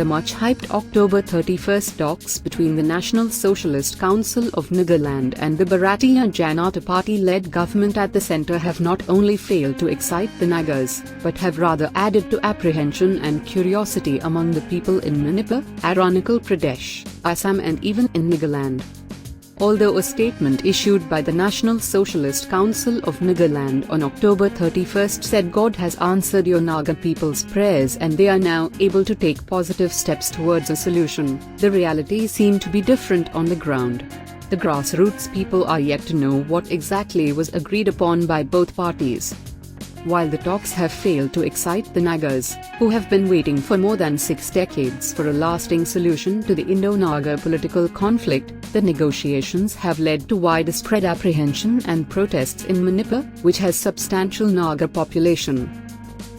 The much-hyped October 31st talks between the National Socialist Council of Nagaland and the Bharatiya Janata Party-led government at the centre have not only failed to excite the Nagas, but have rather added to apprehension and curiosity among the people in Manipur, Arunachal Pradesh, Assam and even in Nagaland. Although a statement issued by the National Socialist Council of Nagaland on October 31st said God has answered your Naga people's prayers and they are now able to take positive steps towards a solution, the reality seemed to be different on the ground. The grassroots people are yet to know what exactly was agreed upon by both parties. While the talks have failed to excite the Nagas, who have been waiting for more than 6 decades for a lasting solution to the Indo-Naga political conflict, the negotiations have led to widespread apprehension and protests in Manipur, which has substantial Naga population.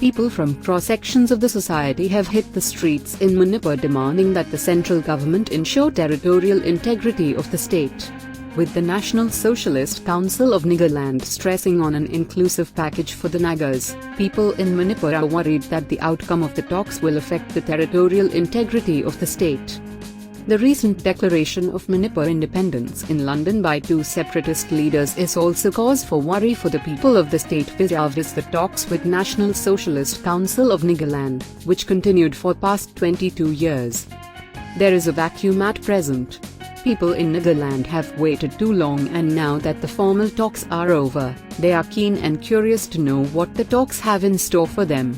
People from cross-sections of the society have hit the streets in Manipur demanding that the central government ensure territorial integrity of the state. With the National Socialist Council of Nagaland stressing on an inclusive package for the Nagas, people in Manipur are worried that the outcome of the talks will affect the territorial integrity of the state. The recent declaration of Manipur independence in London by 2 separatist leaders is also cause for worry for the people of the state vis-a-vis the talks with National Socialist Council of Nagaland, which continued for past 22 years. There is a vacuum at present. People in Nagaland have waited too long, and now that the formal talks are over, they are keen and curious to know what the talks have in store for them.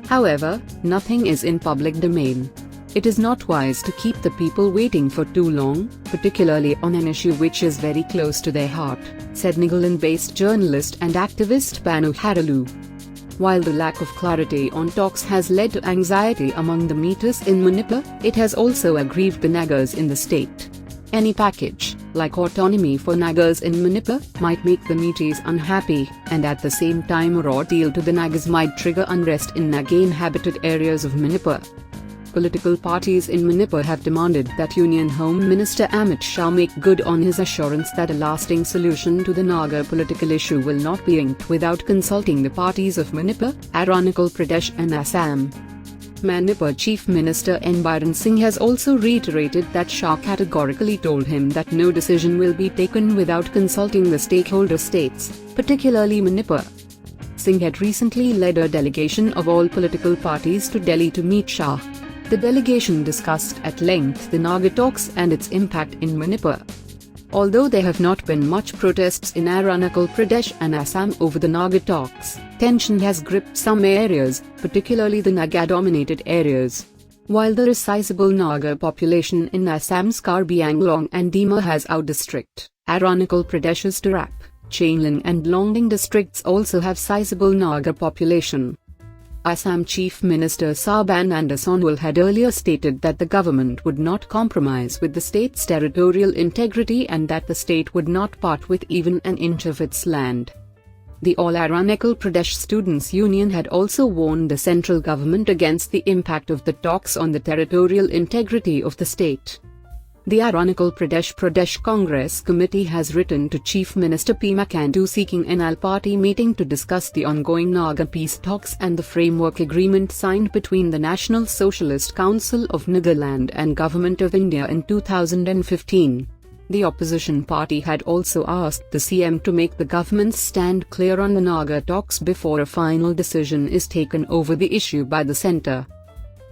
However, nothing is in public domain. It is not wise to keep the people waiting for too long, particularly on an issue which is very close to their heart, said Nagaland-based journalist and activist Banu Haralu. While the lack of clarity on talks has led to anxiety among the Metis in Manipur, it has also aggrieved the Nagas in the state. Any package, like autonomy for Nagas in Manipur, might make the Metis unhappy, and at the same time a raw deal to the Nagas might trigger unrest in Naga-inhabited areas of Manipur. Political parties in Manipur have demanded that Union Home Minister Amit Shah make good on his assurance that a lasting solution to the Naga political issue will not be inked without consulting the parties of Manipur, Arunachal Pradesh and Assam. Manipur Chief Minister N. Biren Singh has also reiterated that Shah categorically told him that no decision will be taken without consulting the stakeholder states, particularly Manipur. Singh had recently led a delegation of all political parties to Delhi to meet Shah. The delegation discussed at length the Naga talks and its impact in Manipur. Although there have not been much protests in Arunachal Pradesh and Assam over the Naga talks, tension has gripped some areas, particularly the Naga-dominated areas. While there is sizable Naga population in Assam's Karbi Anglong and Dima Hazau district, Arunachal Pradesh's Tarap, Chainling and Longding districts also have sizable Naga population. Assam Chief Minister Sarbananda Sonowal had earlier stated that the government would not compromise with the state's territorial integrity and that the state would not part with even an inch of its land. The All Arunachal Pradesh Students' Union had also warned the central government against the impact of the talks on the territorial integrity of the state. The Arunachal Pradesh Congress Committee has written to Chief Minister Pema Khandu seeking an all-party meeting to discuss the ongoing Naga peace talks and the framework agreement signed between the National Socialist Council of Nagaland and Government of India in 2015. The opposition party had also asked the CM to make the government's stand clear on the Naga talks before a final decision is taken over the issue by the centre.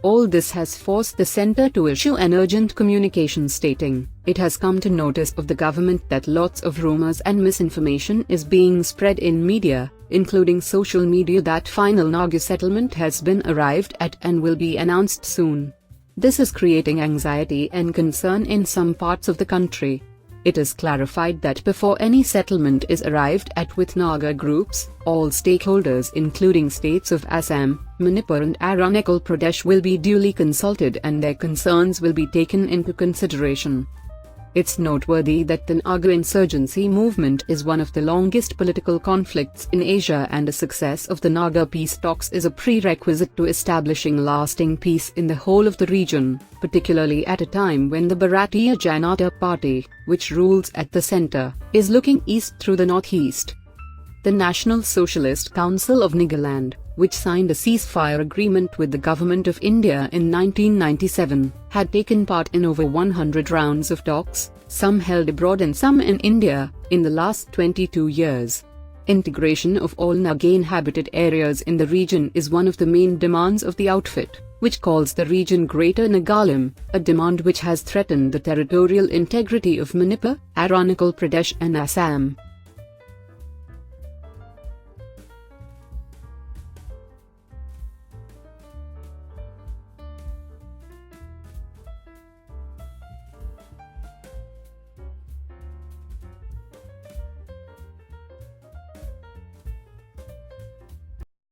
All this has forced the centre to issue an urgent communication stating, it has come to notice of the government that lots of rumours and misinformation is being spread in media, including social media, that final Naga settlement has been arrived at and will be announced soon. This is creating anxiety and concern in some parts of the country. It is clarified that before any settlement is arrived at with Naga groups, all stakeholders including states of Assam, Manipur and Arunachal Pradesh will be duly consulted and their concerns will be taken into consideration. It's noteworthy that the Naga insurgency movement is one of the longest political conflicts in Asia, and the success of the Naga peace talks is a prerequisite to establishing lasting peace in the whole of the region, particularly at a time when the Bharatiya Janata Party, which rules at the centre, is looking east through the northeast. The National Socialist Council of Nagaland, which signed a ceasefire agreement with the Government of India in 1997, had taken part in over 100 rounds of talks, some held abroad and some in India, in the last 22 years. Integration of all Naga-inhabited areas in the region is one of the main demands of the outfit, which calls the region Greater Nagalim, a demand which has threatened the territorial integrity of Manipur, Arunachal Pradesh and Assam.